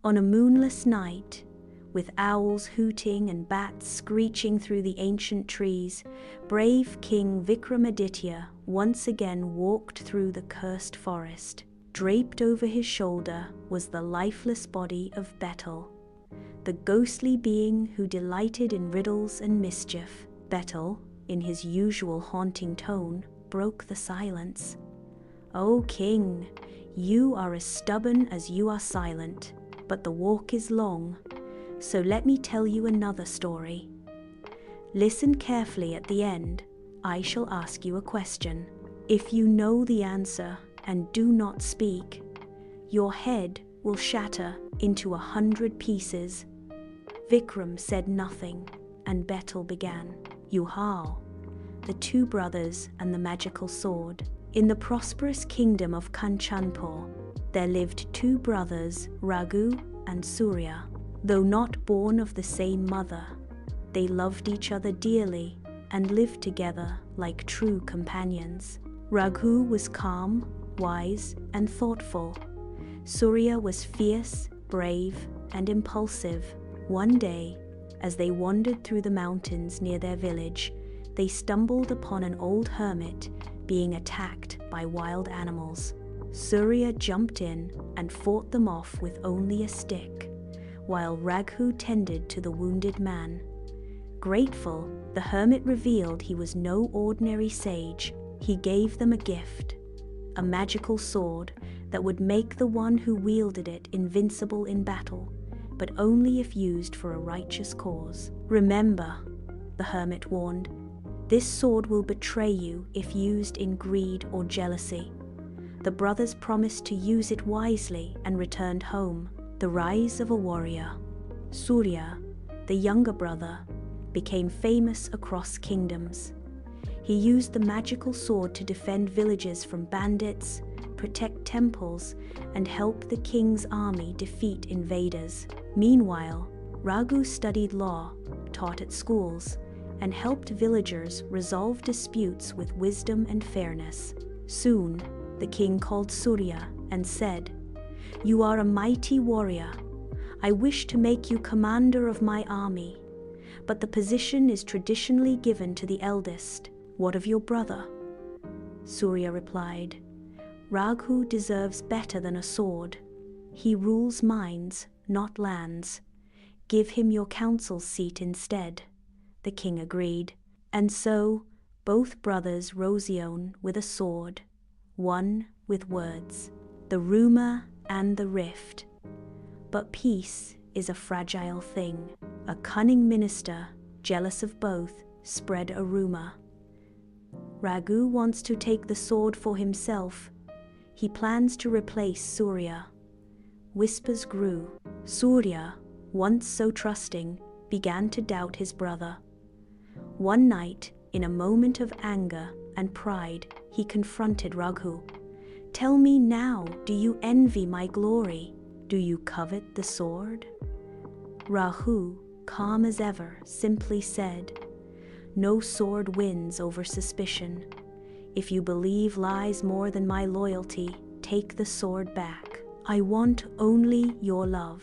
On a moonless night, with owls hooting and bats screeching through the ancient trees, brave King Vikramaditya once again walked through the cursed forest. Draped over his shoulder was the lifeless body of Betal, the ghostly being who delighted in riddles and mischief. Betal, in his usual haunting tone, broke the silence. "O King, you are as stubborn as you are silent, but the walk is long, so let me tell you another story. Listen carefully at the end. I shall ask you a question. If you know the answer and do not speak, your head will shatter into 100 pieces." Vikram said nothing, and Betal began. Yuhal, the two brothers and the magical sword. In the prosperous kingdom of Kanchanpur, there lived two brothers, Raghu and Surya. Though not born of the same mother, they loved each other dearly and lived together like true companions. Raghu was calm, wise, and thoughtful. Surya was fierce, brave, and impulsive. One day, as they wandered through the mountains near their village, they stumbled upon an old hermit being attacked by wild animals. Surya jumped in and fought them off with only a stick, while Raghu tended to the wounded man. Grateful, the hermit revealed he was no ordinary sage. He gave them a gift, a magical sword that would make the one who wielded it invincible in battle, but only if used for a righteous cause. "Remember," the hermit warned, "this sword will betray you if used in greed or jealousy." The brothers promised to use it wisely and returned home. The rise of a warrior. Surya, the younger brother, became famous across kingdoms. He used the magical sword to defend villages from bandits, protect temples, and help the king's army defeat invaders. Meanwhile, Raghu studied law, taught at schools, and helped villagers resolve disputes with wisdom and fairness. Soon, the king called Surya and said, "You are a mighty warrior. I wish to make you commander of my army, but the position is traditionally given to the eldest. What of your brother?" Surya replied, "Raghu deserves better than a sword. He rules minds, not lands. Give him your council seat instead." The king agreed, and so both brothers rose on with a sword, one with words, the rumor and the rift. But peace is a fragile thing. A cunning minister, jealous of both, spread a rumor. Raghu wants to take the sword for himself. He plans to replace Surya. Whispers grew. Surya, once so trusting, began to doubt his brother. One night, in a moment of anger and pride, he confronted Raghu. "Tell me now, do you envy my glory? Do you covet the sword?" Raghu, calm as ever, simply said, "No sword wins over suspicion. If you believe lies more than my loyalty, take the sword back. I want only your love."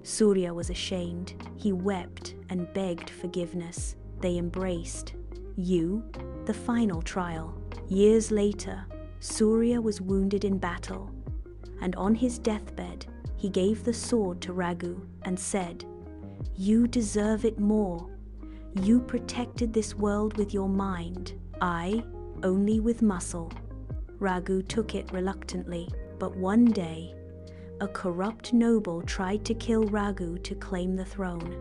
Surya was ashamed. He wept and begged forgiveness. They embraced. The final trial. Years later, Surya was wounded in battle, and on his deathbed, he gave the sword to Raghu and said, "You deserve it more. You protected this world with your mind, I only with muscle." Raghu took it reluctantly, but one day, a corrupt noble tried to kill Raghu to claim the throne.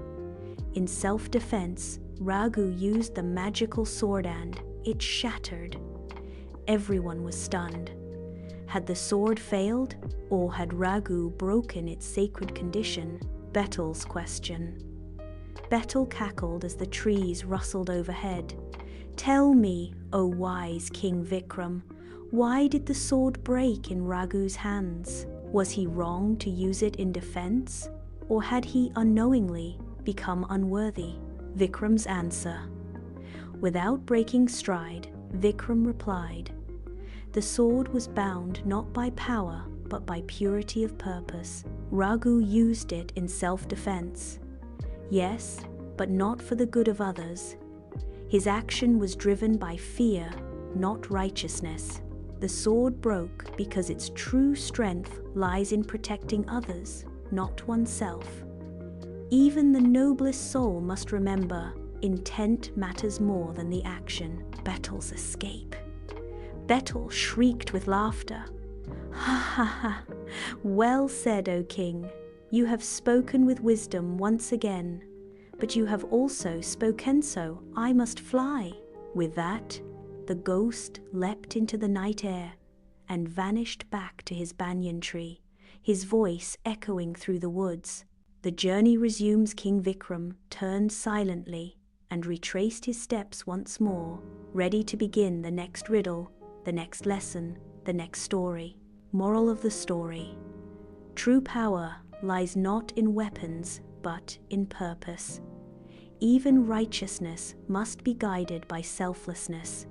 In self-defense, Raghu used the magical sword and it shattered. Everyone was stunned. Had the sword failed, or had Raghu broken its sacred condition? Betal's question. Betal cackled as the trees rustled overhead. "Tell me, O wise King Vikram, why did the sword break in Raghu's hands? Was he wrong to use it in defense, or had he unknowingly become unworthy?" Vikram's answer. Without breaking stride, Vikram replied, "The sword was bound not by power, but by purity of purpose. Raghu used it in self-defense. Yes, but not for the good of others. His action was driven by fear, not righteousness. The sword broke because its true strength lies in protecting others, not oneself. Even the noblest soul must remember, intent matters more than the action. Betal's escape. Betal shrieked with laughter. Ha ha ha! Well said, O king. You have spoken with wisdom once again, but you have also spoken, so I must fly. With that, the ghost leapt into the night air and vanished back to his banyan tree, his voice echoing through the woods. The journey resumes. King Vikram turned silently and retraced his steps once more, ready to begin the next riddle, the next lesson, the next story. Moral of the story: true power lies not in weapons, but in purpose. Even righteousness must be guided by selflessness.